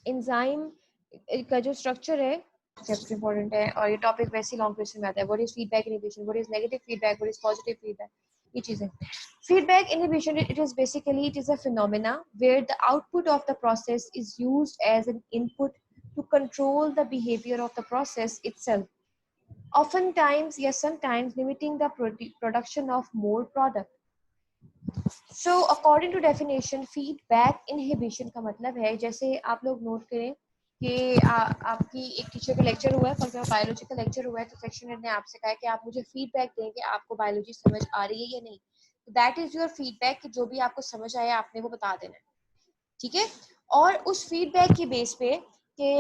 Enzyme का जो structure है सबसे इम्पोर्टेंट है, और ये टॉपिक वैसे लॉन्ग क्वेश्चन में आता है। What is feedback inhibition, what is negative feedback, what is positive feedback, ये चीजें। Feedback inhibition, it is basically it is a phenomena where the output of the process is used as an input to control the behavior of the process itself, oftentimes, yes, sometimes limiting the production of more product. So according to definition, feedback inhibition का मतलब है, जैसे आप लोग note करें कि आपकी एक टीचर का लेक्चर हुआ है, फॉर एग्जाम्पल बायोलॉजी का लेक्चर हुआ है, तो सेक्शनर ने आपसे कहा है कि आप मुझे फीडबैक दें कि आपको बायोलॉजी समझ आ रही है या नहीं। तो दैट इज योर फीडबैक कि जो भी आपको समझ आया आपने वो बता देना है, ठीक है। और उस फीडबैक की बेस पे कि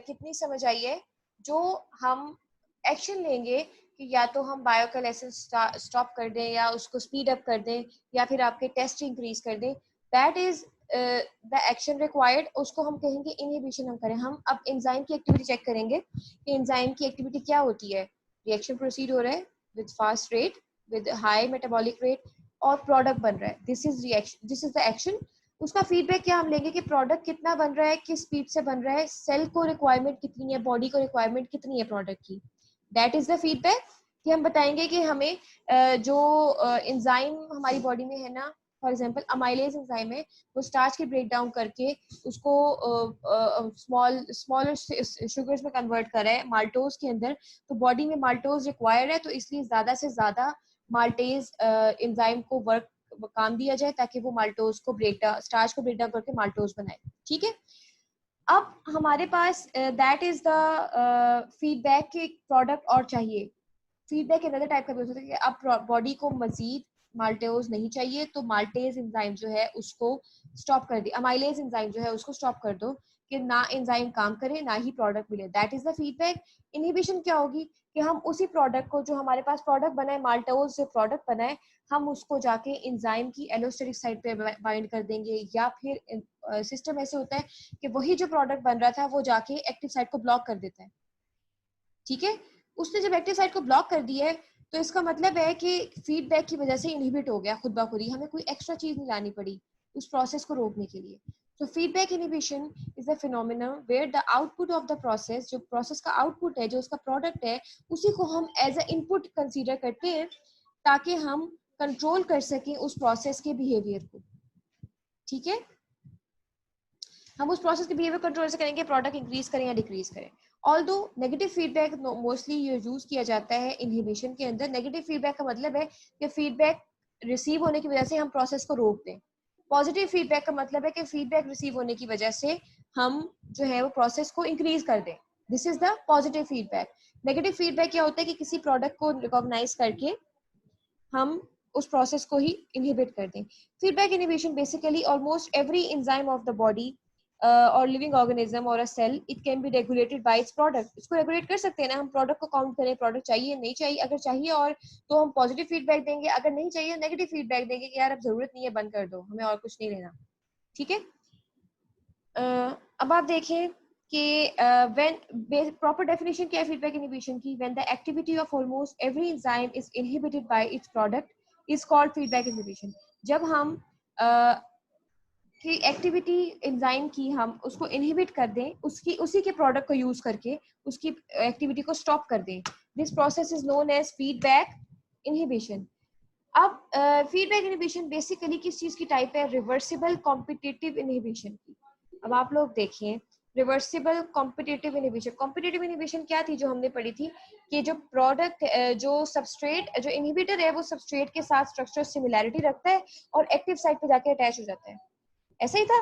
कितनी समझ आई है, जो हम एक्शन लेंगे कि या तो हम बायो का लेसन स्टॉप कर दें या उसको स्पीड अप कर दें या फिर आपके टेस्ट इंक्रीज कर दें, that is the action required. उसको हम कहेंगे इनहिबिशन हम करें। हम अब एंजाइम की एक्टिविटी चेक करेंगे कि एंजाइम की एक्टिविटी क्या होती है। रिएक्शन प्रोसीड हो रहा है with fast rate, with high metabolic rate, और प्रोडक्ट बन रहा है। This is reaction, this is the action. उसका फीडबैक क्या हम लेंगे कि प्रोडक्ट कितना बन रहा है, किस स्पीड से बन रहा है, सेल को रिक्वायरमेंट कितनी है, बॉडी को रिक्वायरमेंट कितनी है प्रोडक्ट की। That is the feedback. कि हम बताएंगे कि हमें जो एंजाइम हमारी बॉडी में है ना, फॉर एग्जांपल अमाइलेज एंजाइम है, वो स्टार्च के ब्रेक डाउन करके उसको स्मॉलर शुगर्स में कन्वर्ट कर रहा है माल्टोज के अंदर। तो बॉडी में माल्टोज रिक्वायर्ड है, तो इसलिए ज्यादा से ज्यादा माल्टेज एंजाइम को वर्क काम दिया जाए ताकि वो माल्टोज को स्टार्च को ब्रेक डाउन करके माल्टोज बनाए, ठीक है। अब हमारे पास दैट इज द फीडबैक के प्रोडक्ट और चाहिए। फीडबैक अनदर टाइप का भी हो सकता है कि अब बॉडी को मजीद माल्टेज नहीं चाहिए, तो माल्टेज एंजाइम जो है उसको स्टॉप कर दी, अमाइलेज एंजाइम जो है उसको स्टॉप कर दो कि ना एंजाइम काम करे ना ही प्रोडक्ट मिले। That is the feedback. Inhibition क्या होगी कि हम उसी प्रोडक्ट को, जो हमारे पास प्रोडक्ट बना है, माल्टोज जो प्रोडक्ट बना है, हम उसको जाके एंजाइम की एलोस्टेरिक साइट पे बाइंड कर देंगे, या फिर सिस्टम ऐसे होता है कि वही जो प्रोडक्ट बन रहा था वो जाके एक्टिव साइट को ब्लॉक कर देता है, ठीक है। उसने जब एक्टिव साइट को ब्लॉक कर दिया है, तो इसका मतलब है कि फीडबैक की वजह से इनहिबिट हो गया खुद ब खुद ही, हमें कोई एक्स्ट्रा चीज नहीं लानी पड़ी उस प्रोसेस को रोकने के लिए। तो feedback inhibition is a phenomena where the output of the process, जो प्रोसेस का आउटपुट है, जो उसका प्रोडक्ट है, उसी को हम एज अ इनपुट कंसीडर करते हैं ताकि हम कंट्रोल कर सकें उस प्रोसेस के बिहेवियर को, ठीक है। हम उस प्रोसेस के बिहेवियर कंट्रोल से करेंगे, प्रोडक्ट इंक्रीज करें या डिक्रीज करें। Although negative feedback mostly use किया जाता है इनहिबिशन के अंदर। नेगेटिव फीडबैक का मतलब है कि फीडबैक रिसीव होने की वजह से हम प्रोसेस को रोक दें। पॉजिटिव फीडबैक का मतलब है कि फीडबैक रिसीव होने की वजह से हम जो है वो प्रोसेस को इंक्रीज कर दें। This is the positive feedback. Negative feedback क्या होता है कि किसी प्रोडक्ट को रिकॉग्नाइज करके हम उस प्रोसेस को ही इनहिबिट कर दें। Feedback inhibition basically almost every enzyme of the body और लिविंग ऑर्गेनिज्म और a cell, it can be regulated by its product. इसको रेगुलेट कर सकते हैं ना हम, प्रोडक्ट को काउंट करें, प्रोडक्ट चाहिए नहीं चाहिए, अगर चाहिए और तो हम पॉजिटिव फीडबैक देंगे, अगर नहीं चाहिए नेगेटिव फीडबैक देंगे कि यार अब जरूरत नहीं है, बंद कर दो, हमें और कुछ नहीं लेना, ठीक है। अब आप देखें कि व्हेन प्रॉपर डेफिनेशन क्या है फीडबैक इनहिबिशन की, when the activity of almost every enzyme is inhibited by its product is called feedback inhibition. जब हम कि एक्टिविटी एंजाइम की हम उसको इनहिबिट कर दें, उसी के प्रोडक्ट को यूज करके उसकी एक्टिविटी को स्टॉप कर दें, this process is known as feedback inhibition. अब फीडबैक इनहिबिशन बेसिकली किस चीज की टाइप है, रिवर्सिबल कॉम्पिटिटिव इनहिबिशन की। अब आप लोग देखें reversible competitive inhibition. Competitive inhibition क्या थी जो हमने पढ़ी थी कि जो प्रोडक्ट जो सबस्ट्रेट जो इनहिबिटर है वो सबस्ट्रेट के साथ स्ट्रक्चर सिमिलैरिटी रखता है और एक्टिव साइट पे जाके अटैच हो जाता है, ऐसा ही था।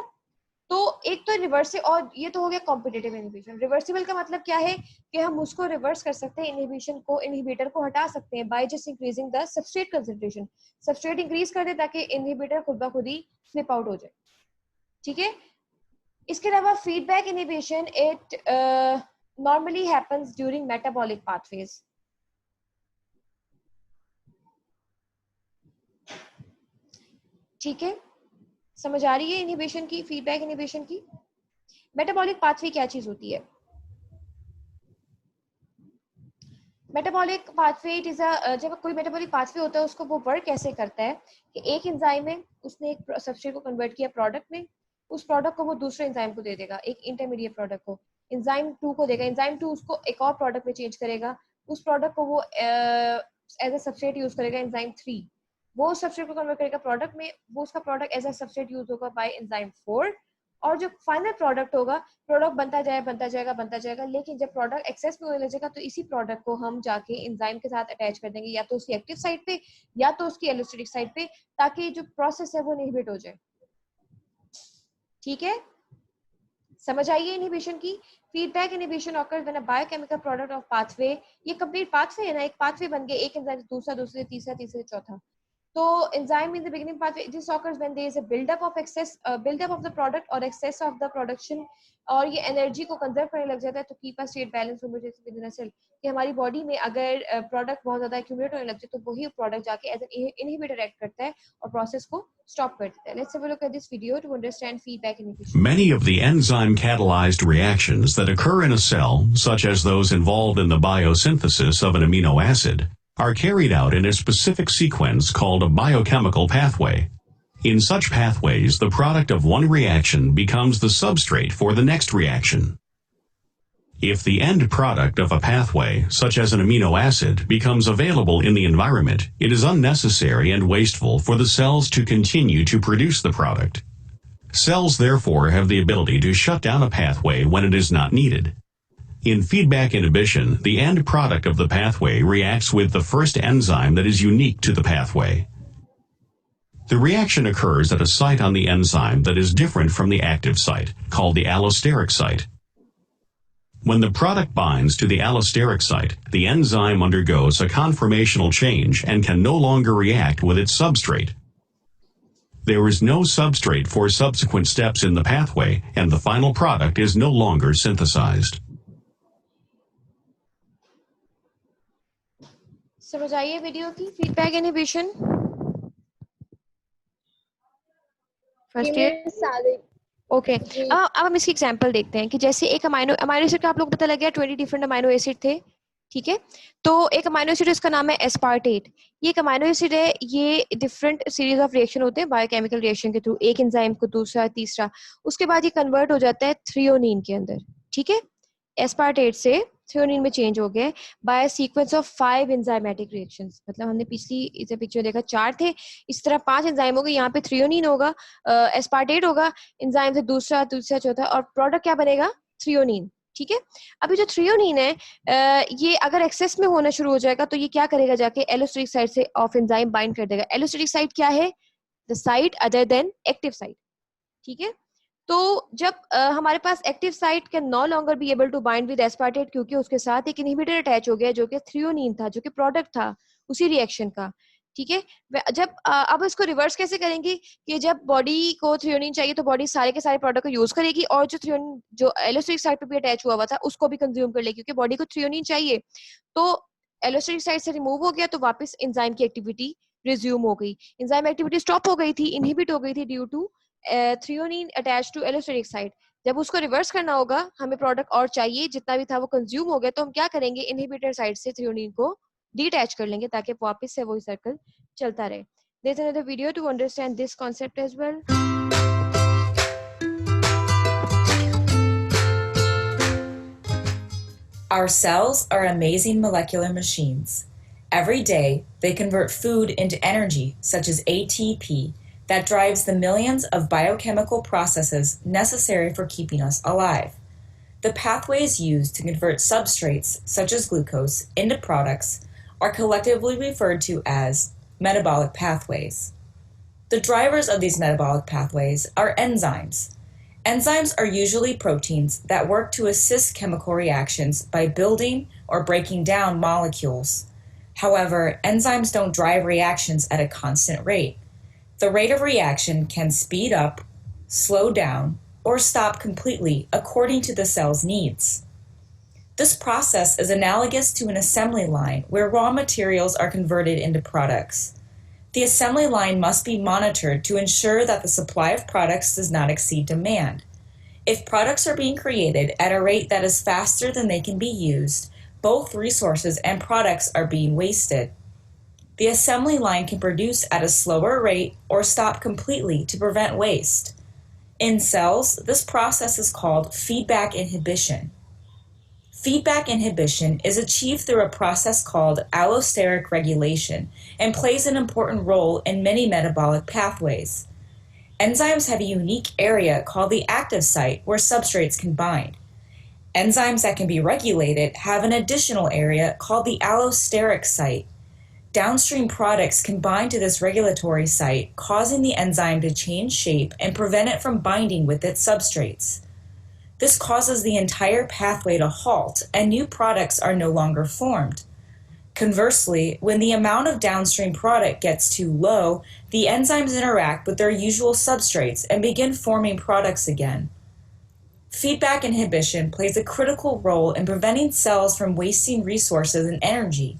तो एक तो रिवर्सिबल, और ये तो हो गया कॉम्पिटिटिव इनहिबिशन। रिवर्सिबल का मतलब क्या है कि हम उसको रिवर्स कर सकते हैं, इनहिबिशन को, इनहिबिटर को हटा सकते हैं by just increasing the substrate concentration. Substrate increase कर दे ताकि इनहिबिटर खुद ब खुद ही फ्लिप आउट हो जाए, ठीक है। इसके अलावा feedback inhibition it normally happens during metabolic pathways. ठीक है, समझ आ रही है इनहिबिशन की, फीडबैक इनहिबिशन की। मेटाबॉलिक पाथवे क्या चीज होती है? मेटाबॉलिक पाथवे इट इज अ, जब कोई मेटाबॉलिक पाथवे होता है उसको वो वर्क कैसे करता है कि एक एंजाइम है, उसने एक सबस्ट्रेट को कन्वर्ट किया प्रोडक्ट में, उस प्रोडक्ट को वो दूसरे एंजाइम को दे देगा, एक इंटरमीडिएट प्रोडक्ट को एंजाइम 2 को देगा, एंजाइम 2 उसको एक और प्रोडक्ट में चेंज करेगा, उस प्रोडक्ट को वो एज अ सबस्ट्रेट यूज करेगा एंजाइम 3, वो सब्सट्रेट को कन्वर्ट करेगा प्रोडक्ट में, वो उसका product as a substrate use होगा बाय एंजाइम 4, और जो फाइनल प्रोडक्ट होगा, प्रोडक्ट बनता जाएगा, लेकिन जब प्रोडक्ट एक्सेस में होने लगेगा तो इसी प्रोडक्ट को हम जाके एंजाइम के साथ अटैच कर देंगे, या तो उसकी एक्टिव साइट पे या तो उसकी एलोस्टेटिक साइट पे, ताकि जो प्रोसेस है वो इनहिबिट हो जाए। ठीक है, समझ आइए इनहिबिशन की। Feedback inhibition occurs when a biochemical product of pathway, ये कंप्लीट पाथवे है ना, एक पाथवे बन गया, एक एंजाइम दूसरा, दूसरे तीसरा, तीसरे चौथा, तो enzyme in the beginning pathway, this occurs when there is a buildup of the product or excess of the production, और ये एनर्जी को कंजर्व करने लग जाता है तो keep a state balance homogeneity within a cell, कि हमारी बॉडी में अगर प्रोडक्ट बहुत ज्यादा एक्यूमुलेट होने लग जाए तो वही प्रोडक्ट जाके एज एन इनहिबिटर एक्ट करता है और प्रोसेस को स्टॉप कर देता है। Let's have a look at this video to understand feedback inhibition. Many of the enzyme catalyzed reactions that occur in a cell, such as those involved in the biosynthesis of an amino acid, are carried out in a specific sequence called a biochemical pathway. In such pathways, the product of one reaction becomes the substrate for the next reaction. If the end product of a pathway, such as an amino acid, becomes available in the environment, it is unnecessary and wasteful for the cells to continue to produce the product. Cells therefore have the ability to shut down a pathway when it is not needed. In feedback inhibition, the end product of the pathway reacts with the first enzyme that is unique to the pathway. The reaction occurs at a site on the enzyme that is different from the active site, called the allosteric site. When the product binds to the allosteric site, the enzyme undergoes a conformational change and can no longer react with its substrate. There is no substrate for subsequent steps in the pathway, and the final product is no longer synthesized. समझ आइए video की feedback inhibition first year. Okay, अब हम इसकी example देखते हैं कि जैसे एक अमाइनो एसिड का आप लोग पता लग गया 20 डिफरेंट अमाइनो एसिड थे, ठीक है, तो एक अमाइनो एसिड इसका नाम है एस्पार्टेट, ये एक अमाइनो एसिड है, ये डिफरेंट सीरीज ऑफ रिएक्शन होते हैं बायोकेमिकल रिएक्शन के थ्रू, एक एंजाइम को दूसरा तीसरा, उसके बाद ये कन्वर्ट हो जाता है थ्रियोनिन के अंदर, ठीक है, एस्पार्टेट से थ्रियोनिन में चेंज हो गए by sequence of 5 enzymatic reactions, मतलब हमने पिछली इसे पिक्चर देखा 4 थे, इस तरह 5 एंजाइम हो गए, यहाँ पे थ्रियोनिन होगा, एस्पार्टेट होगा, एंजाइम से दूसरा तीसरा चौथा, और प्रोडक्ट क्या बनेगा, थ्रियोनिन, ठीक है। अभी जो थ्रियोनिन है ये अगर एक्सेस में होना शुरू हो जाएगा तो ये क्या करेगा, जाके एलोस्टेरिक साइट से ऑफ एंजाइम बाइंड कर देगा। एलोस्टेरिक साइट क्या है, the site other than active site, ठीक है। तो जब हमारे पास active site can no longer be able to bind with aspartate, क्योंकि उसके साथ एक इनहिबिटर अटैच हो गया जो कि थ्रियोनिन था, जो कि प्रोडक्ट था उसी रिएक्शन का, ठीक है। जब अब इसको रिवर्स कैसे करेंगे कि जब बॉडी को थ्रियोनिन चाहिए तो बॉडी सारे के सारे प्रोडक्ट को यूज करेगी, और जो थ्रियोनिन जो एलोस्टेरिक साइट पे भी अटैच हुआ था उसको भी कंज्यूम कर लेगी, क्योंकि बॉडी को थ्रियोनिन चाहिए। तो एलोस्टेरिक साइट से रिमूव हो गया तो वापस एंजाइम की एक्टिविटी रिज्यूम हो गई, एंजाइम एक्टिविटी स्टॉप हो गई थी, इनहिबिट हो गई थी due to threonine attach to allosteric site. जब उसको रिवर्स करना होगा, हमें प्रोडक्ट और चाहिए, जितना भी था वो कंज्यूम हो गया, तो हम क्या करेंगे, इनहिबिटर साइट से थ्रियोनिन को डिटैच कर लेंगे ताकि वापस से वही सर्कल चलता रहे। There's another video to understand this concept as well. Our cells are amazing molecular machines. Every day, they convert food into energy, such as ATP, that drives the millions of biochemical processes necessary for keeping us alive. The pathways used to convert substrates, such as glucose, into products are collectively referred to as metabolic pathways. The drivers of these metabolic pathways are enzymes. Enzymes are usually proteins that work to assist chemical reactions by building or breaking down molecules. However, enzymes don't drive reactions at a constant rate. The rate of reaction can speed up, slow down, or stop completely according to the cell's needs. This process is analogous to an assembly line where raw materials are converted into products. The assembly line must be monitored to ensure that the supply of products does not exceed demand. If products are being created at a rate that is faster than they can be used, both resources and products are being wasted. The assembly line can produce at a slower rate or stop completely to prevent waste. In cells, this process is called feedback inhibition. Feedback inhibition is achieved through a process called allosteric regulation and plays an important role in many metabolic pathways. Enzymes have a unique area called the active site where substrates can bind. Enzymes that can be regulated have an additional area called the allosteric site. Downstream products can bind to this regulatory site, causing the enzyme to change shape and prevent it from binding with its substrates. This causes the entire pathway to halt, and new products are no longer formed. Conversely, when the amount of downstream product gets too low, the enzymes interact with their usual substrates and begin forming products again. Feedback inhibition plays a critical role in preventing cells from wasting resources and energy.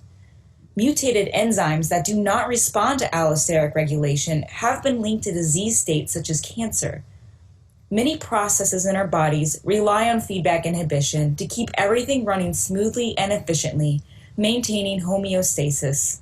Mutated enzymes that do not respond to allosteric regulation have been linked to disease states such as cancer. Many processes in our bodies rely on feedback inhibition to keep everything running smoothly and efficiently, maintaining homeostasis.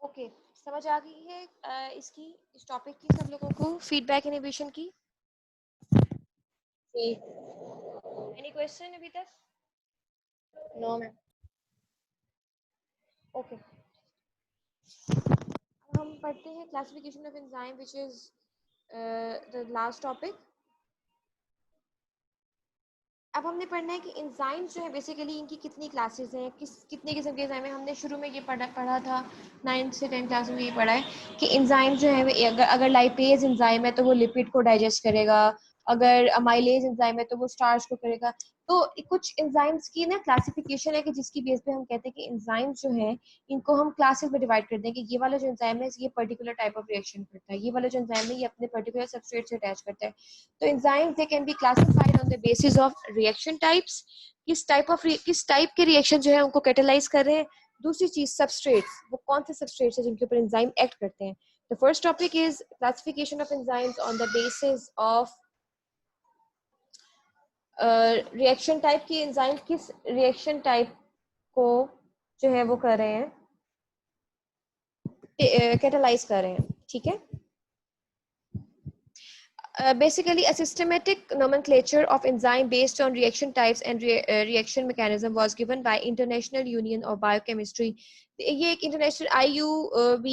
Okay, समझ आ गई है इसकी, इस topic की सब लोगों को, feedback inhibition की? एनी क्वेश्चन अभी तक? No ma'am. ओके, हम पढ़ते हैं classification of enzyme which is the last topic. अब हमने पढ़ना है कि एंजाइम्स जो है बेसिकली इनकी कितनी क्लासेस हैं, कितने किस्म के एंजाइम हैं। हमने शुरू में ये पढ़ा था 9th से 10th क्लास में, ये पढ़ा है कि एंजाइम जो है अगर लाइपेज एंजाइम है तो वो लिपिड को डाइजेस्ट करेगा, अगर अमाइलेज एंजाइम है तो वो स्टार्च को करेगा। तो कुछ एंजाइम्स की ना क्लासिफिकेशन है कि जिसकी बेस पे हम कहते हैं कि एंजाइम्स जो हैं इनको हम क्लासेस में डिवाइड कर दें कि ये वाला जो एंजाइम है ये पर्टिकुलर टाइप ऑफ रिएक्शन करता है, ये वाला जो एंजाइम है ये अपने पर्टिकुलर सबस्ट्रेट से अटैच करता है। तो enzymes they can be classified on the basis of reaction types, किस टाइप के रिएक्शन जो है उनको कैटेलाइज कर रहे हैं। दूसरी चीज सबस्ट्रेट्स, वो कौन से सबस्ट्रेट्स है जिनके ऊपर एंजाइम एक्ट करते हैं। The first topic is classification of enzymes on the basis of reaction type की एंजाइम किस रिएक्शन टाइप को जो है वो कर रहे हैं, कैटेलाइज कर रहे हैं, ठीक है। Basically, a systematic nomenclature of enzyme based on reaction types and reaction mechanism was given by International Union of Biochemistry. ये एक international IUB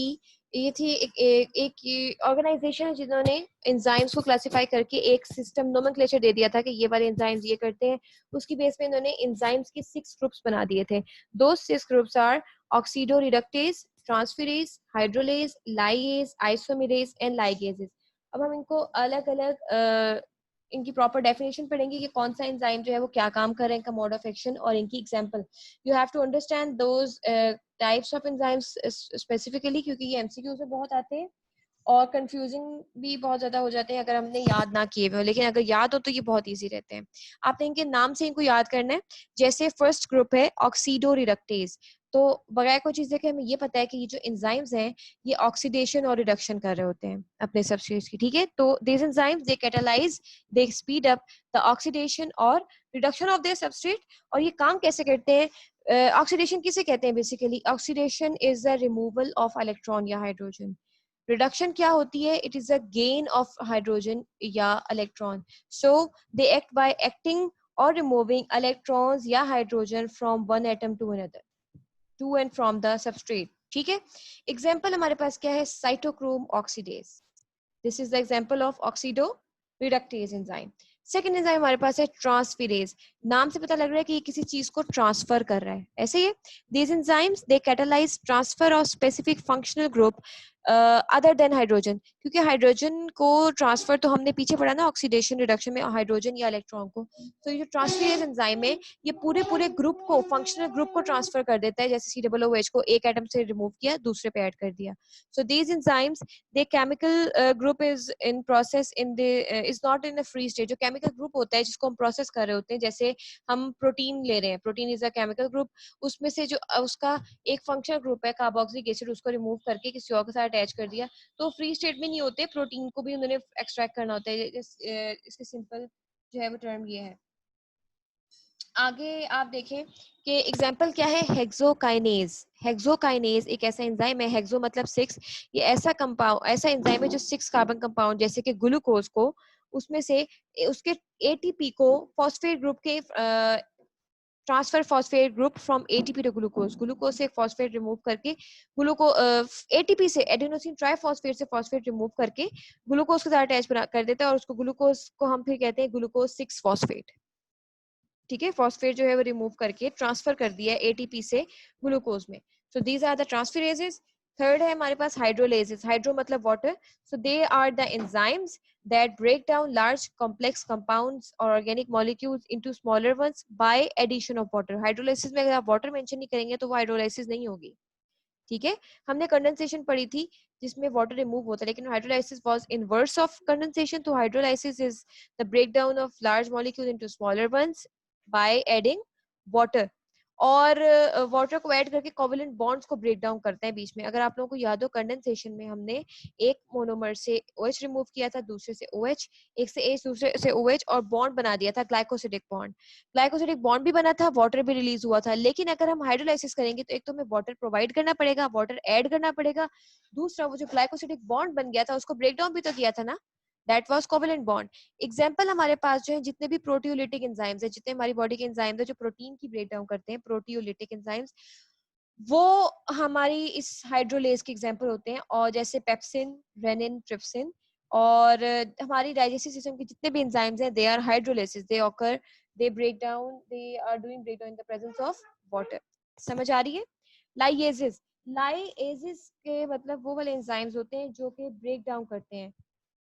ये थी एक ऑर्गेनाइजेशन है जिन्होंने एंजाइम्स को क्लासिफाई करके एक सिस्टम नोमेनक्लेचर दे दिया था कि ये वाले एंजाइम्स ये करते हैं। उसकी बेस पे इन्होंने एंजाइम्स के 6 ग्रुप्स बना दिए थे। Those 6 groups are oxidoreductase, transferase, hydrolase, ligase, isomerase and ligases. अब हम इनको अलग अलग इनकी प्रॉपर डेफिनेशन पढ़ेंगे कि कौन सा एंजाइम जो है वो क्या काम कर रहे हैं, इनका मोड ऑफ एक्शन और इनकी एग्जांपल। You have to understand those types of enzymes specifically, क्योंकि ये एमसीक्यूज में बहुत आते हैं और कंफ्यूजिंग भी बहुत ज्यादा हो जाते हैं अगर हमने याद ना किए हुए हो, लेकिन अगर याद हो तो ये बहुत इजी रहते हैं। आपने इनके नाम से इनको याद करना है। जैसे फर्स्ट ग्रुप है ऑक्सीडोरिडक्टेज, तो बगैर कोई चीज देखे हमें ये पता है कि ये जो एंजाइम्स हैं ये ऑक्सीडेशन और रिडक्शन कर रहे होते हैं अपने सबस्ट्रेट्स की, ठीक है। तो these enzymes they catalyze, they speed up the oxidation और reduction of their substrate। और ये काम कैसे करते हैं, ऑक्सीडेशन किसे कहते हैं? Basically oxidation is the removal of electron या हाइड्रोजन। रिडक्शन क्या होती है? It is a gain of hydrogen या electron. So they act by acting और रिमूविंग इलेक्ट्रॉन्स या hydrogen from one atom to another, to and from the substrate, ठीक है। Example हमारे पास क्या है? Cytochrome oxidase, this is the example of oxido reductase enzyme. Second enzyme हमारे पास है ट्रांसफेरेज। नाम से पता लग रहा है कि ये किसी चीज को ट्रांसफर कर रहा है, ऐसे ही these enzymes they catalyze transfer of specific functional group other than hydrogen, क्योंकि हाइड्रोजन को ट्रांसफर तो हमने पीछे पढ़ा ना ऑक्सीडेशन रिडक्शन में, हाइड्रोजन या इलेक्ट्रॉन को। तो ये जो ट्रांसफेरेज एंजाइम है ये पूरे ग्रुप को, फंक्शनल ग्रुप को ट्रांसफर कर देता है। जैसे COOH को एक एटम से रिमूव किया दूसरे पे ऐड कर दिया। सो these enzymes the chemical group is in process in the is not in a free state। जो केमिकल ग्रुप होता है जिसको हम प्रोसेस कर रहे होते हैं, जैसे हम प्रोटीन ले रहे हैं, protein is a chemical group, उसमें से जो उसका एक फंक्शनल ग्रुप है कार्बोक्सिलिक एसिड, उसको रिमूव करके किसी और के साथ अटैच कर दिया, तो फ्री स्टेट में नहीं होते, प्रोटीन को भी उन्होंने एक्सट्रैक्ट करना होता है। इसके सिंपल जो है वो टर्म ये है। आगे आप देखें कि एग्जाम्पल क्या है, हेक्सोकाइनेज। हेक्सोकाइनेज एक ऐसा एंजाइम है, हेक्सो मतलब 6, ये ऐसा कंपाउंड, ऐसा एंजाइम है जो 6 कार्बन कंपाउंड जैसे कि ग्लूकोज को, उसमें से उसके एटीपी को फॉस्फेट ग्रुप के transfer phosphate group from ATP to glucose, glucose से फॉस्फेट रिमूव करके ग्लूको एटीपी से एडेनोसिन ट्राइफॉस्फेट से फॉस्फेट रिमूव करके ग्लूकोज के साथ अटैच कर देता है, और उसको ग्लूकोज को हम फिर कहते हैं ग्लूकोज 6 फॉस्फेट। ठीक है, फॉस्फेट जो है वो रिमूव करके ट्रांसफर कर दिया एटीपी से ग्लूकोज में। So these are the transferases. Third है हमारे पास हाइड्रोलेजेस। हाइड्रो मतलब water, so they are the enzymes that break down large complex compounds or organic molecules into smaller ones by addition of water. Hydrolysis में अगर आप water mention नहीं करेंगे तो वो हाइड्रोलाइसिस नहीं होगी। ठीक है, हमने कंडेंसेशन पढ़ी थी जिसमें वाटर रिमूव होता है, लेकिन hydrolysis was inverse of condensation. तो hydrolysis is the breakdown of large molecule into smaller ones by adding water, और वाटर को ऐड करके कोवेलेंट बॉन्ड्स को ब्रेक डाउन करते हैं बीच में। अगर आप लोगों को याद हो, कंडेंसेशन में हमने एक मोनोमर से OH रिमूव किया था, दूसरे से OH, एक से H दूसरे से OH, और बॉन्ड बना दिया था ग्लाइकोसिडिक बॉन्ड। ग्लाइकोसिडिक बॉन्ड भी बना था, वाटर भी रिलीज हुआ था। लेकिन अगर हम हाइड्रोलाइसिस करेंगे तो एक तो हमें वाटर प्रोवाइड करना पड़ेगा, वाटर ऐड करना पड़ेगा, दूसरा वो जो ग्लाइकोसिडिक बॉन्ड बन गया था उसको ब्रेक डाउन भी तो किया था ना, that was covalent bond. Example हमारे पास जो है जितने भी प्रोटियोलिटिक एंजाइम्स है, जितने हमारी बॉडी के एंजाइम्स है जो प्रोटीन की ब्रेक डाउन करते हैं, प्रोटियोलिटिक एंजाइम्स, वो हमारी इस हाइड्रोलेज के एग्जांपल होते हैं। और जैसे पेप्सिन, रेनिन, ट्रिप्सिन, और हमारी डाइजेस्टिव सिस्टम के जितने भी एंजाइम्स हैं, they are hydrolysis, they occur, they break down, they are doing break down in the presence of water. समझ आ रही है? लाइएजेस, लाइएजेस के मतलब वो वाले एंजाइम्स होते हैं जो कि ब्रेक डाउन करते हैं।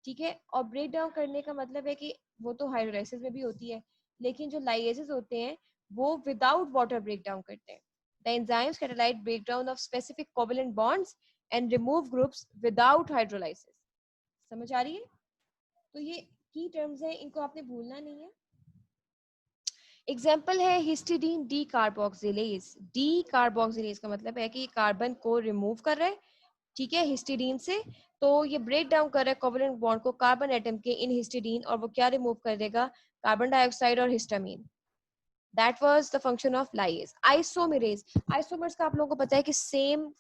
ठीक है, और ब्रेक डाउन करने का मतलब है कि वो तो हाइड्रोलाइसिस में भी होती है, लेकिन जो लाइएजेस होते हैं वो विदाउट वाटर ब्रेक डाउन करते हैं। The enzymes catalyse breakdown of specific covalent bonds and remove groups without hydrolysis. समझ आ रही है? तो ये की टर्म्स है, इनको आपने भूलना नहीं है। एग्जाम्पल है histidine D carboxylase. D carboxylase का मतलब है कि कार्बन को रिमूव कर रहा है, ठीक है, हिस्टिडीन से। तो ये ब्रेक डाउन कर रहा है कोवेलेंट बॉन्ड को कार्बन एटम के इन हिस्टिडीन, और वो क्या रिमूव कर देगा? कार्बन डाइऑक्साइड और histamine. That was the function of lyase. Isomerase, isomers का आप लोगों को पता है कि सेम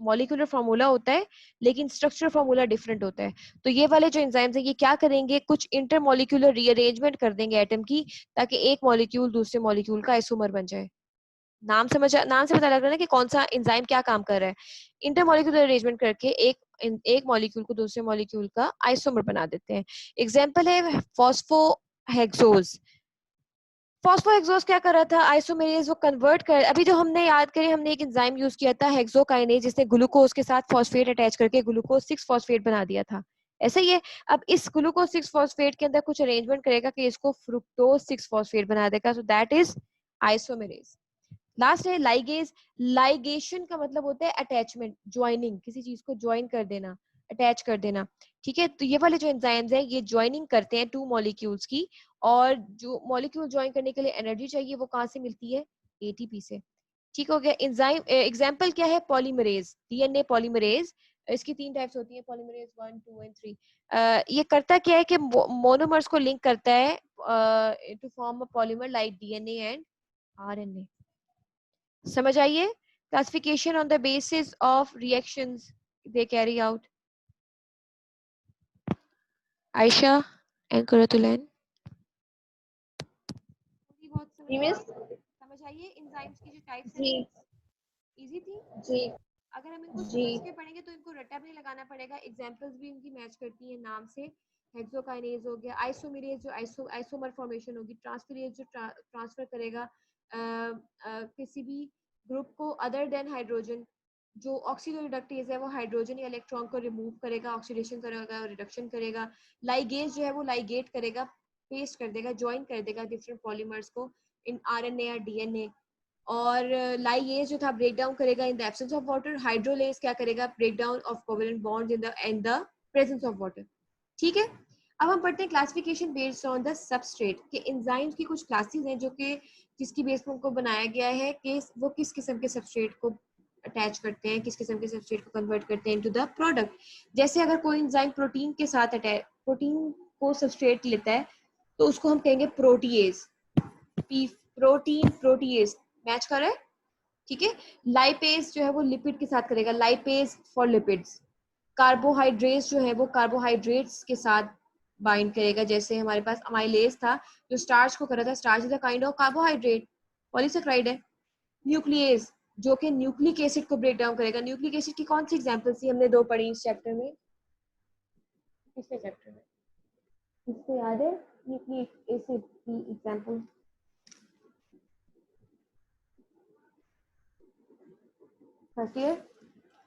मॉलिक्यूलर फार्मूला होता है, लेकिन स्ट्रक्चर फार्मूला डिफरेंट होता है। तो ये वाले जो एंजाइम्स हैं ये क्या करेंगे? कुछ इंटरमॉलिक्यूलर रीअरेंजमेंट कर देंगे एटम की, ताकि एक मॉलिक्यूल दूसरे मॉलिक्यूल का आइसोमर बन जाए। नाम से पता लग रहा है ना कि कौन सा एंजाइम क्या काम कर रहा है। इंटरमॉलिक्यूलर अरेंजमेंट करके एक मॉलिक्यूल को दूसरे मॉलिक्यूल का आइसोमर बना देते हैं। एग्जांपल है फॉस्फोहेक्सोज। फॉस्फोहेक्सोज क्या कर रहा था? आइसोमेरेज वो कन्वर्ट कर, अभी जो हमने याद करें, हमने एक एंजाइम यूज किया था हेक्सोकाइनेज, जिसने ग्लूकोज के साथ फॉस्फेट अटैच करके ग्लूकोज 6 फॉस्फेट बना दिया था। ऐसा ही है, अब इस ग्लूकोज 6 फॉस्फेट के अंदर कुछ अरेंजमेंट करेगा कि इसको फ्रुक्टोज 6 फॉस्फेट बना देगा, so that is isomerase. Last है लाइगेज। लाइगेशन का मतलब होता है अटैचमेंट, ज्वाइनिंग, किसी चीज को ज्वाइन कर देना, अटैच कर देना। ठीक है, तो ये वाले जो एंजाइम्स हैं ये ज्वाइनिंग करते हैं टू मॉलिक्यूल्स की, और जो मॉलिक्यूल ज्वाइन करने के लिए एनर्जी चाहिए वो कहाँ से मिलती है? एटीपी से। ठीक हो गया। एंजाइम एग्जांपल क्या है? Polymerase, DNA polymerase. इसकी 3 टाइप्स होती है, पॉलीमरेज 1, 2 एंड 3। ये करता क्या है कि मोनोमर्स को लिंक करता है to form a polymer like DNA and RNA. समझ आइए? Classification on the basis of reactions they carry out. Aisha and Qurratulain, बहुत समझ आइए? एंजाइम्स की जो टाइप्स हैं, इजी थी। जी अगर हम इनको जी समझ के पढ़ेंगे तो इनको रट्टा भी नहीं लगाना पड़ेगा, एग्जांपल्स भी इनकी मैच करती है नाम से। हेक्सोकाइनेज हो गया, आइसोमेरेज जो आइसोमर फॉर्मेशन होगी, ट्रांसफरेज जो ट्रांसफर करेगा किसी भी ग्रुप को अदर देन हाइड्रोजन। जो ऑक्सीडोरिडक्टेज है वो हाइड्रोजन या इलेक्ट्रॉन को रिमूव करेगा, ऑक्सीडेशन करेगा, रिडक्शन करेगा। लाइगेज जो है वो लाइगेट करेगा, पेस्ट कर देगा, ज्वाइन कर देगा डिफरेंट पॉलीमर्स को इन आरएनए या डीएनए। और लाइगेज जो था ब्रेक डाउन करेगा in the absence of water. Hydrolase क्या करेगा? Break down of covalent bonds in the presence of water. ठीक है, अब हम पढ़ते हैं classification based on the substrate के। एंजाइम्स की कुछ क्लासेस हैं जो कि जिसकी बेस पर उनको बनाया गया है कि वो किस किस्म के सबस्ट्रेट को अटैच करते हैं, किस किस्म के सब्सट्रेट को कन्वर्ट करते हैं इनटू द प्रोडक्ट। जैसे अगर कोई एंजाइम प्रोटीन के साथ प्रोटीन को सब्सट्रेट लेता है तो उसको हम कहेंगे प्रोटीएज। प्रोटीन प्रोटीएज मैच कर रहा है, ठीक है। लाइपेज जो है वो लिपिड के साथ करेगा, लाइपेज फॉर लिपिड्स। कार्बोहाइड्रेट्स जो है वो कार्बोहाइड्रेट्स के साथ बाइंड करेगा, जैसे हमारे पास अमाइलेज था जो स्टार्च को कर रहा था, starch is a kind of carbohydrate, polysaccharide है। न्यूक्लियेज जो कि न्यूक्लिक एसिड को ब्रेक डाउन करेगा। न्यूक्लिक एसिड की कौन सी एग्जांपल थी, हमने 2 पढ़ी इस चैप्टर में, पिछले चैप्टर में, किसको याद है न्यूक्लिक एसिड की example? First year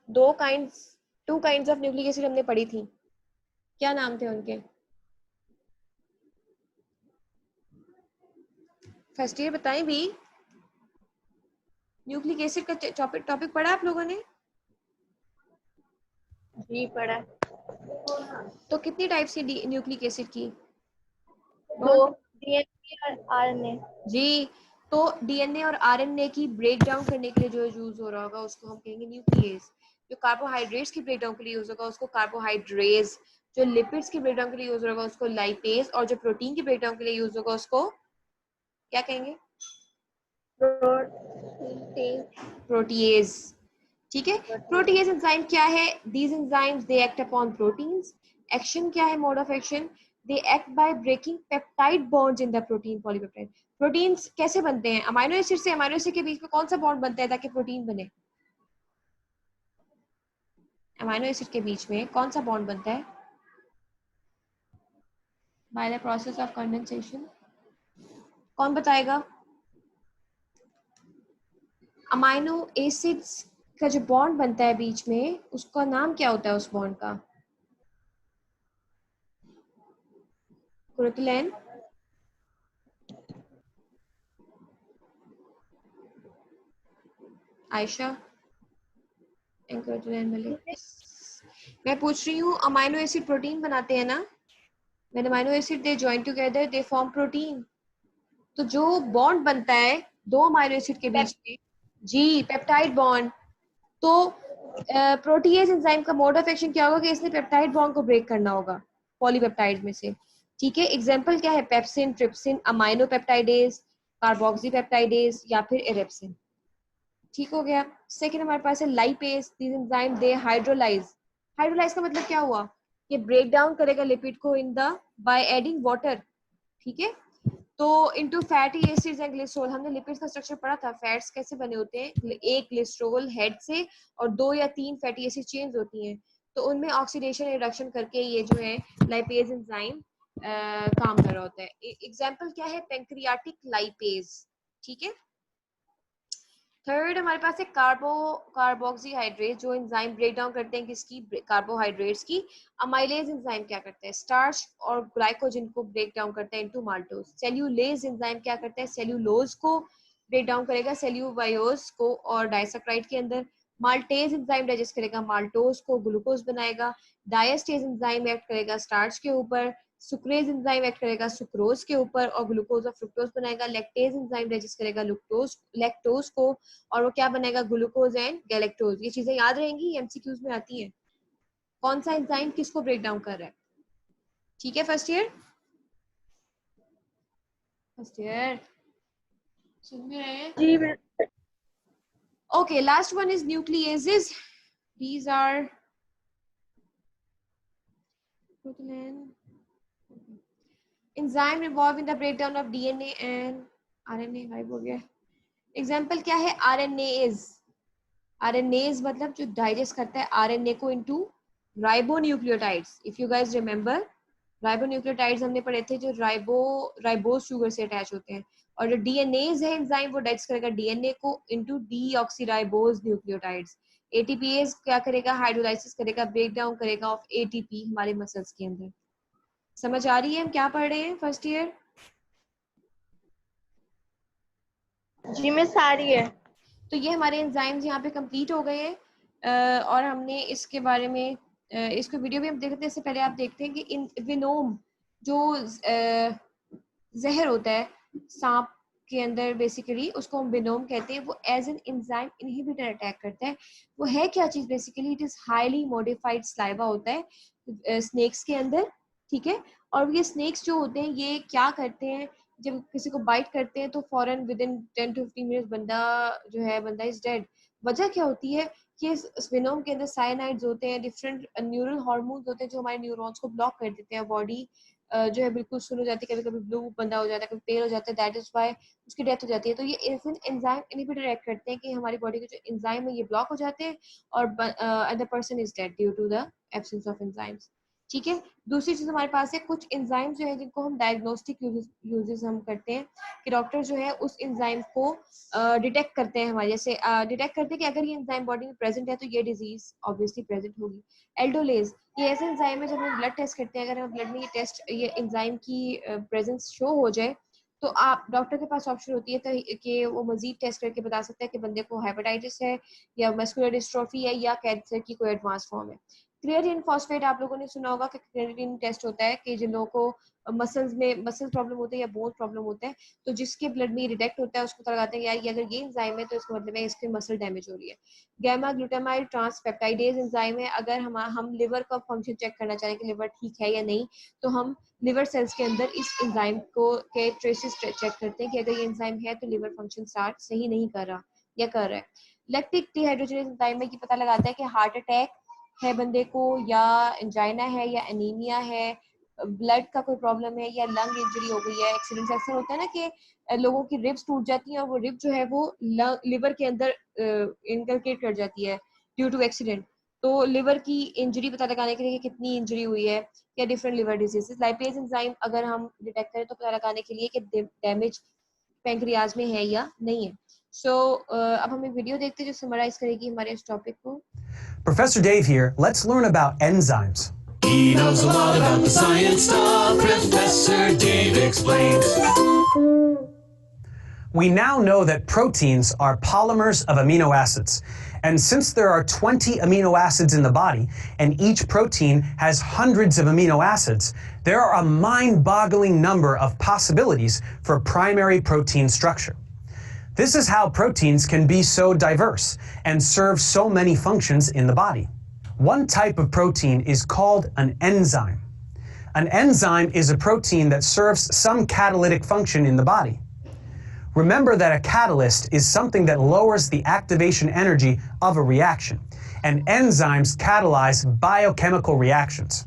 2 kinds of nucleic acid हमने पढ़ी थी, क्या नाम थे उनके? फर्स्ट ईयर बताएं भी, न्यूक्लिक एसिड का टॉपिक पढ़ा आप लोगों ने? जी पढ़ा। तो कितनी टाइप्स की न्यूक्लिक एसिड की? 2, डीएनए और आरएनए। जी, तो डीएनए और आरएनए की ब्रेक डाउन करने के लिए जो यूज हो रहा होगा उसको हम कहेंगे न्यूक्लियेज। जो कार्बोहाइड्रेट्स की ब्रेक डाउन के लिए यूज होगा उसको कार्बोहाइड्रेज। जो लिपिड्स की ब्रेक डाउन के लिए यूज होगा उसको लाइपेज। और जो प्रोटीन की ब्रेक डाउन के लिए यूज होगा उसको क्या कहेंगे? प्रोटीएज, ठीक है। प्रोटीएज एंजाइम क्या है? These enzymes they act upon proteins. Action क्या है, mode of action? They act by breaking peptide bonds in the protein polypeptide. Proteins कैसे बनते हैं? अमाइनो एसिड से अमाइनो एसिड के बीच में कौन सा बॉन्ड बनता है ताकि प्रोटीन बने? अमाइनो एसिड के बीच में कौन सा बॉन्ड बनता है? By the process of condensation. कौन बताएगा? अमाइनो एसिड्स का जो बॉन्ड बनता है बीच में उसका नाम क्या होता है उस बॉन्ड का? कुरुतुलैन, आयशा, मैं पूछ रही हूँ, अमाइनो एसिड प्रोटीन बनाते हैं ना? When amino acid they join together they form protein। तो जो बॉन्ड बनता है 2 अमाइनो एसिड के बीच में, जी पेप्टाइड बॉन्ड, तो प्रोटीएज एंजाइम का मोड ऑफ एक्शन क्या होगा कि इसने पेप्टाइड बॉन्ड को ब्रेक करना होगा पॉलीपेप्टाइड में से, ठीक है। एग्जांपल क्या है? Pepsin, trypsin, amino peptidase, carboxy peptidase या फिर एरेप्सिन, ठीक हो गया। सेकंड हमारे पास है lipase. This enzyme they hydrolyse. Hydrolyse का मतलब क्या हुआ? ये ब्रेक डाउन करेगा लिपिड को in the by adding water, ठीक है। तो into fatty acids and glycerol. हमने लिपिड्स का स्ट्रक्चर पढ़ा था, फैट्स कैसे बने होते हैं, एक ग्लिसरॉल हेड से और 2 या 3 फैटी एसिड चेन्स होती हैं, तो उनमें ऑक्सीडेशन रिडक्शन करके ये जो है लाइपेज एंजाइम काम कर रहा होता है। एग्जांपल क्या है? पैंक्रियाटिक लाइपेज, ठीक है। थर्ड हमारे पास है कार्बोक्सीहाइड्रेट, जो एंजाइम ब्रेक डाउन करते हैं किसकी? कार्बोहाइड्रेट्स की। अमाइलेज एंजाइम क्या करता है? स्टार्च और ग्लाइकोजन को ब्रेक डाउन करता है इनटू माल्टोज। सेल्यूलेज एंजाइम क्या करता है? सेल्यूलोज को ब्रेक डाउन करेगा सेल्यूवायोज को और डाइसैकेराइड के अंदर। माल्टेज एंजाइम डाइजेस्ट करेगा माल्टोज को, ग्लूकोज बनाएगा। डायस्टेज एंजाइम एक्ट करेगा स्टार्च के ऊपर। सुक्रेज एंजाइम एक्ट करेगा सुक्रोज के ऊपर और ग्लूकोज और फ्रुक्टोज बनाएगा। लैक्टेज एंजाइम डाइजेस्ट करेगा लैक्टोज को और वो क्या बनेगा? Glucose and galactose. ये चीजें याद रहेंगी, एमसीक्यूज में आती हैं। कौन सा एंजाइम किसको ब्रेक डाउन कर रहा है, ठीक है। फर्स्ट ईयर सुन में रहे हैं? जी okay, last one is nucleases. These are enzyme involved in the breakdown of DNA and RNA। गायब हो गया। एग्जाम्पल क्या है? RNase। RNase मतलब जो डाइजेस्ट करता है RNA को into ribonucleotides. If you guys remember, ribonucleotides हमने पढ़े थे जो राइबोज शुगर से अटैच होते हैं, और जो डीएनएज है एंजाइम वो डाइजेस्ट करेगा डीएनए को इनटू डीऑक्सीराइबोज न्यूक्लियोटाइड्स। एटीपीएज क्या करेगा? हाइड्रोलाइसिस करेगा, ब्रेक डाउन करेगा ऑफ एटीपी हमारे मसल्स के अंदर। समझ आ रही है हम क्या पढ़ रहे हैं फर्स्ट ईयर? जी में सारी है। तो ये हमारे एंजाइम्स यहाँ पे कंप्लीट हो गए हैं और हमने इसके बारे में इसको वीडियो भी हम देखते हैं। इससे पहले आप देखते हैं कि इन विनोम जो जहर होता है सांप के अंदर बेसिकली उसको हम बिनोम कहते हैं, वो as an enzyme inhibitor attack करता है। वो है क्या चीज basically? It is highly modified saliva होता है स्नेक्स के अंदर, ठीक है। और ये स्नेक्स जो होते हैं ये क्या करते हैं, जब किसी को बाइट करते हैं तो फौरन विद इन 10 to 15 मिनट्स बंदा इज डेड। वजह क्या होती है कि इस विनोम के अंदर साइनाइड्स होते हैं, डिफरेंट न्यूरल हार्मोन्स होते हैं जो हमारे न्यूरॉन्स को ब्लॉक कर देते हैं। बॉडी जो है बिल्कुल सुन हो जाती है, कभी कभी ब्लू बंदा हो जाता है, कभी पेल हो जाता है, दैट इज व्हाई उसकी डेथ हो जाती है। तो ये एंजाइम इनहिबिटर एक्ट करते हैं कि हमारी बॉडी के जो एंजाइम है ये ब्लॉक हो जाते हैं और the person is dead due to the absence of enzymes, ठीक है। दूसरी चीज हमारे पास है कुछ एंजाइम्स जो है जिनको हम डायग्नोस्टिक यूजेस हम करते हैं कि डॉक्टर जो है उस एंजाइम को डिटेक्ट करते हैं हमारे, जैसे डिटेक्ट करते हैं कि अगर ये एंजाइम बॉडी में प्रेजेंट है तो ये डिजीज ऑब्वियसली प्रेजेंट होगी। एल्डोलेज ये ऐसे एंजाइम है जब हम ब्लड टेस्ट करते हैं, अगर हम ब्लड में ये एंजाइम की प्रेजेंस शो हो जाए तो आप डॉक्टर के पास ऑप्शन होती है तो कि वो मजीद टेस्ट करके बता सकता है कि बंदे को हेपेटाइटिस है या मस्कुलर डिस्ट्रोफी है या कैंसर की कोई एडवांस फॉर्म है। क्रिएटिन फॉस्फेट आप लोगों ने सुना होगा कि क्रिएटिन टेस्ट होता है कि जिन लोगों को मसल प्रॉब्लम होता है या बोन प्रॉब्लम होता है, तो जिसके ब्लड में डिटेक्ट होता है उसको पता लगाते हैं यार ये अगर ये एंजाइम है तो इसका मतलब है इसके मसल डैमेज हो रही है। गैमा ग्लूटामाइल ट्रांसपेप्टाइडेज एंजाइम है, अगर हम लिवर का फंक्शन चेक करना चाहें कि लिवर ठीक है या नहीं, तो हम लिवर सेल्स के अंदर इस एंजाइम को के ट्रेसेस चेक करते हैं कि अगर ये एंजाइम है तो लिवर फंक्शन स्टार्ट सही नहीं कर रहा या कर रहा है। लैक्टिक डिहाइड्रोजनेज एंजाइम में ये पता लगाता है कि हार्ट अटैक है बंदे को या एंजाइना है या एनीमिया है, ब्लड का कोई प्रॉब्लम है या लंग इंजरी हो गई है। एक्सीडेंट ऐसा होता है ना कि लोगों की रिब्स टूट जाती हैं और वो रिब जो है वो लिवर के अंदर इनकलकेट कर जाती है ड्यू टू एक्सीडेंट। तो लिवर की इंजरी पता लगाने के लिए कि कितनी इंजरी हुई है या different liver diseases. Lipase enzyme अगर हम डिटेक्ट करें तो पता लगाने के लिए कि डैमेज पैंक्रियाज में है या नहीं है। सो अब हम एक वीडियो देखते हैं जो समराइज करेगी हमारे इस टॉपिक को। Professor Dave here. Let's learn about enzymes. He knows a lot about the science stuff. Professor Dave explains. We now know that proteins are polymers of amino acids. And since there are 20 amino acids in the body, and each protein has hundreds of amino acids, there are a mind-boggling number of possibilities for primary protein structure. This is how proteins can be so diverse and serve so many functions in the body. One type of protein is called an enzyme. An enzyme is a protein that serves some catalytic function in the body. Remember that a catalyst is something that lowers the activation energy of a reaction, and enzymes catalyze biochemical reactions.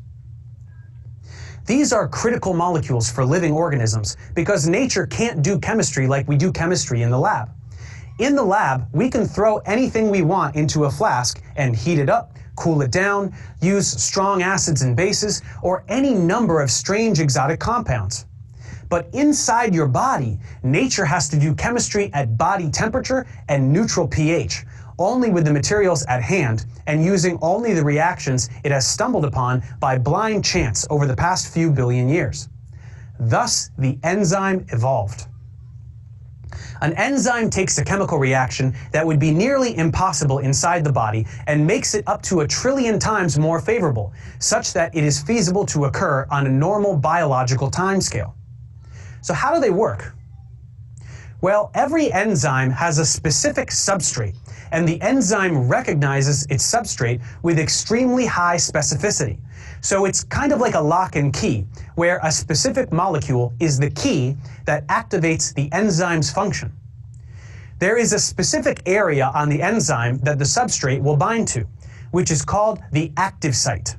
These are critical molecules for living organisms because nature can't do chemistry like we do chemistry in the lab. In the lab, we can throw anything we want into a flask and heat it up, cool it down, use strong acids and bases, or any number of strange exotic compounds. But inside your body, nature has to do chemistry at body temperature and neutral pH, only with the materials at hand and using only the reactions it has stumbled upon by blind chance over the past few billion years. Thus, the enzyme evolved. An enzyme takes a chemical reaction that would be nearly impossible inside the body and makes it up to 1 trillion times more favorable, such that it is feasible to occur on a normal biological timescale. So how do they work? Well, every enzyme has a specific substrate, and the enzyme recognizes its substrate with extremely high specificity. So it's kind of like a lock and key, where a specific molecule is the key that activates the enzyme's function. There is a specific area on the enzyme that the substrate will bind to, which is called the active site.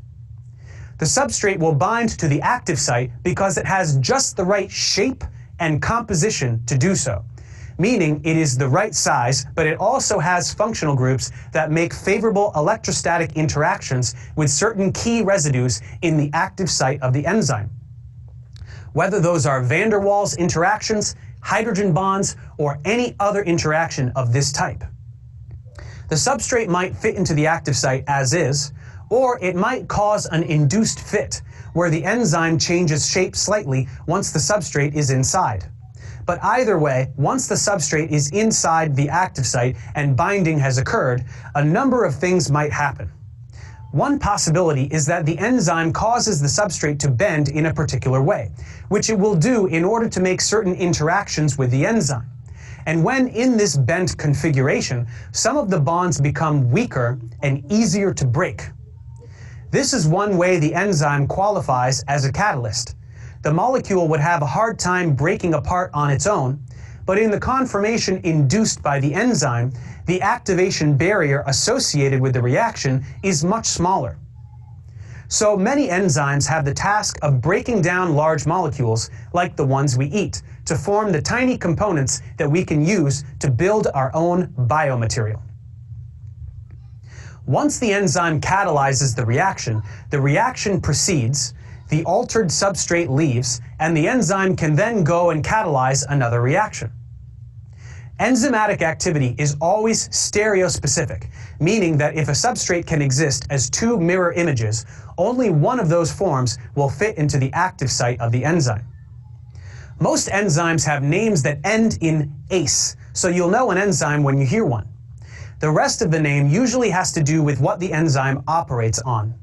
The substrate will bind to the active site because it has just the right shape and composition to do so, meaning it is the right size, but it also has functional groups that make favorable electrostatic interactions with certain key residues in the active site of the enzyme. Whether those are van der Waals interactions, hydrogen bonds, or any other interaction of this type. The substrate might fit into the active site as is, or it might cause an induced fit, where the enzyme changes shape slightly once the substrate is inside. But either way, once the substrate is inside the active site and binding has occurred, a number of things might happen. One possibility is that the enzyme causes the substrate to bend in a particular way, which it will do in order to make certain interactions with the enzyme. And when in this bent configuration, some of the bonds become weaker and easier to break. This is one way the enzyme qualifies as a catalyst. The molecule would have a hard time breaking apart on its own, but in the conformation induced by the enzyme, the activation barrier associated with the reaction is much smaller. So many enzymes have the task of breaking down large molecules, like the ones we eat, to form the tiny components that we can use to build our own biomaterial. Once the enzyme catalyzes the reaction proceeds, the altered substrate leaves, and the enzyme can then go and catalyze another reaction. Enzymatic activity is always stereospecific, meaning that if a substrate can exist as two mirror images, only one of those forms will fit into the active site of the enzyme. Most enzymes have names that end in "ase", so you'll know an enzyme when you hear one. The rest of the name usually has to do with what the enzyme operates on.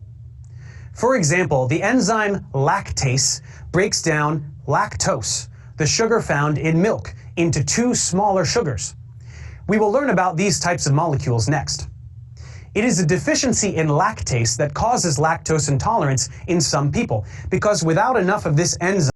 For example, the enzyme lactase breaks down lactose, the sugar found in milk, into two smaller sugars. We will learn about these types of molecules next. It is a deficiency in lactase that causes lactose intolerance in some people, because without enough of this enzyme,